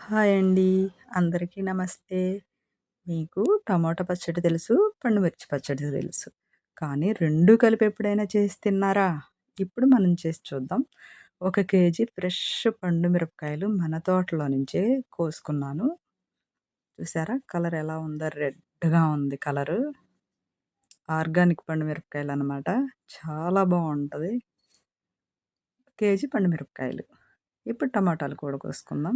Hi అండి. అందరికీ నమస్తే. మీకు టమాటా పచ్చడి తెలుసు, పండు మిర్చి పచ్చడి తెలుసు. కానీ 2 కలిపి ఎప్పుడైనా చేసి తిన్నారా? ఇప్పుడు మనం చేసి చూద్దాం. 1 కేజీ ఫ్రెష్ పండు మిరపకాయలు మన తోటలో నుంచే కోసుకున్నాను. చూసారా కలర్ ఎలా ఉందో రెడ్‌గా ఉంది కలరు. ఆర్గానిక్ పండు మిరపకాయలనమాట. చాలా బావుంటది. కేజీ పండు మిరపకాయలు. ఇప్పుడు టమాటాలు కూడా కోసుకుందాం.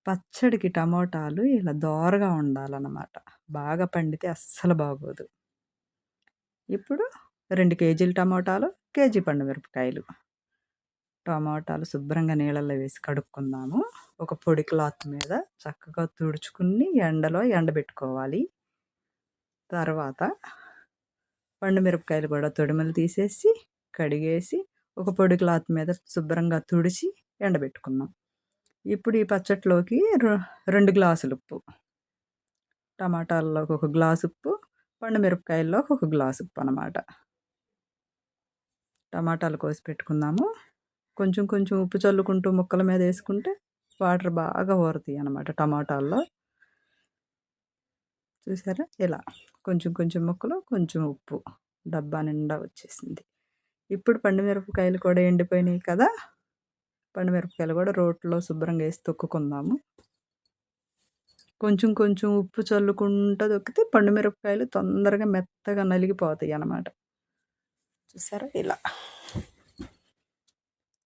పచ్చడికి టమోటాలు ఇలా దోరగా ఉండాలనమాట. బాగా పండితే అస్సలు బాగోదు. ఇప్పుడు 2 కేజీల టమోటాలు, కేజీ పండు మిరపకాయలు. టమోటాలు శుభ్రంగా నీళ్ళల్లో వేసి కడుక్కుందాము. ఒక పొడి క్లాత్ మీద చక్కగా తుడుచుకుని ఎండలో ఎండబెట్టుకోవాలి. తర్వాత పండు మిరపకాయలు కూడా తొడిమలు తీసేసి, కడిగేసి, ఒక పొడి క్లాత్ మీద శుభ్రంగా తుడిచి ఎండబెట్టుకున్నాం. ఇప్పుడు ఈ పచ్చట్లోకి 2 గ్లాసులు ఉప్పు. టమాటాల్లోకి ఒక గ్లాసు ఉప్పు, పండు మిరపకాయల్లోకి ఒక గ్లాసు ఉప్పు అనమాట. టమాటాలు కోసి పెట్టుకుందాము. కొంచెం కొంచెం ఉప్పు చల్లుకుంటూ ముక్కల మీద ఏసుకుంటే వాటర్ బాగా ఊరతాయి అనమాట టమాటాల్లో. చూసారా? ఇలా కొంచెం కొంచెం ముక్కలు, కొంచెం ఉప్పు డబ్బా నిండా వచ్చేసింది. ఇప్పుడు పండు మిరపకాయలు కూడా ఎండిపోయినాయి కదా! పండు మిరపకాయలు కూడా రోట్లో శుభ్రంగా ఏసి తొక్కుకుందాము. కొంచెం కొంచెం ఉప్పు చల్లుకుంటా తొక్కితే పండు మిరపకాయలు తొందరగా మెత్తగా నలిగిపోతాయనమాట. చూసారా? ఇలా.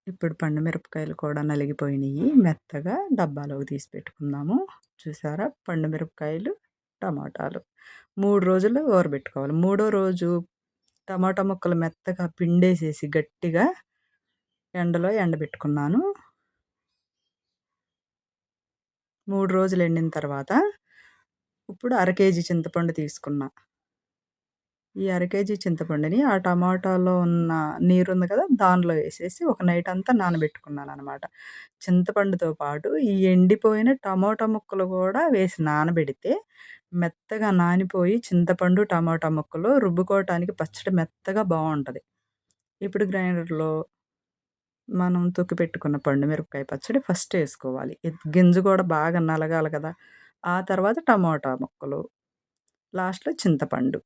ఇప్పుడు పండు మిరపకాయలు కూడా నలిగిపోయినియి. మెత్తగా డబ్బాలోకి తీసి పెట్టుకుందాము. చూసారా? పండు మిరపకాయలు, టమాటాలు 3 రోజులు ఊరబెట్టుకోవాలి. మూడో రోజు టమాటా ముక్కలు మెత్తగా పిండేసేసి గట్టిగా ఎండలో ఎండబెట్టుకున్నాను. 3 రోజులు ఎండిన తర్వాత ఇప్పుడు అర కేజీ చింతపండు తీసుకున్నా. ఈ అర కేజీ చింతపండుని ఆ టమాటాలో ఉన్న నీరుంది కదా! దానిలో వేసేసి ఒక నైట్ అంతా నానబెట్టుకున్నాననమాట. చింతపండుతో పాటు ఈ ఎండిపోయిన టమోటా ముక్కలు కూడా వేసి నానబెడితే మెత్తగా నానిపోయి చింతపండు, టమాటా ముక్కలు రుబ్బుకోవటానికి పచ్చడి మెత్తగా బావుంటది. ఇప్పుడు గ్రైండర్‌లో మనం తొక్కి పెట్టుకున్న పండు మిరపకాయ పచ్చడి ఫస్ట్ ఏసుకోవాలి. గింజ కూడా బాగా నలగాలి కదా! ఆ తర్వాత టమోటా ముక్కలు, లాస్ట్‌లో చింతపండు.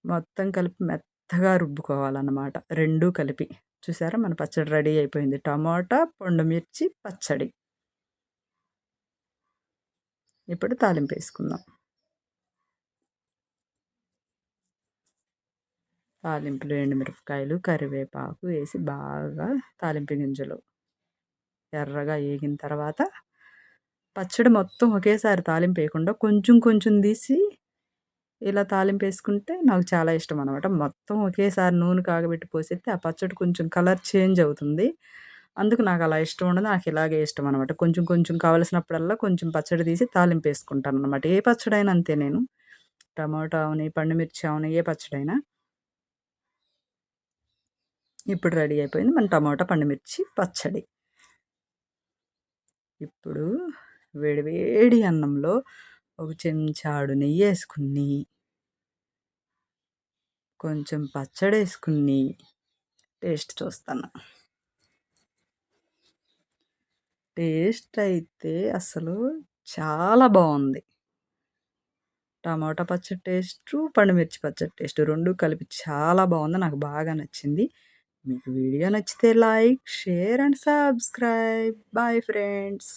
మొత్తం కలిపి మెత్తగా రుబ్బుకోవాలన్నమాట. 2 కలిపి. చూసారా మన పచ్చడి రెడీ అయిపోయింది. టమాటా, పండు మిర్చి పచ్చడి. ఇప్పుడు తాలింపేసుకుందాం. తాలింపులో ఎండుమిరపకాయలు, కరివేపాకు వేసి బాగా తాలింపు గింజలు ఎర్రగా ఏగిన తర్వాత పచ్చడి మొత్తం ఒకేసారి తాలింపేయకుండా కొంచెం కొంచెం తీసి ఇలా తాలింపేసుకుంటే నాకు చాలా ఇష్టమనమాట. మొత్తం ఒకేసారి నూనె కాగబెట్టి పోసేత్తే ఆ పచ్చడి కొంచెం కలర్ చేంజ్ అవుతుంది. అందుకు నాకలా ఇష్టం ఉండదు. నాకిలాగే ఇష్టమనమాట. కొంచెం కొంచెం కావాల్సినప్పుడల్లా కొంచెం పచ్చడి తీసి తాలింపేసుకుంటాననమాట. ఏ పచ్చడైనా అంతే నేను. టమాటా అవని, పండు మిర్చి అవని ఏ పచ్చడైనా. ఇప్పుడు రెడీ అయిపోయింది మన టమాటా, పండు మిర్చి పచ్చడి. ఇప్పుడు వేడి వేడి అన్నంలో ఒక చెంచాడు నెయ్యేసుకుని కొంచెం పచ్చడేసుకుని టేస్ట్ చూస్తాను. టేస్ట్ అయితే అసలు చాలా బావుంది. టమాటా పచ్చడి టేస్టు, పండుమిర్చి పచ్చడి టేస్టు 2 కలిపి చాలా బావుంది. నాకు బాగా నచ్చింది. మీకు వీడియో నచ్చితే like, share and subscribe. Bye friends.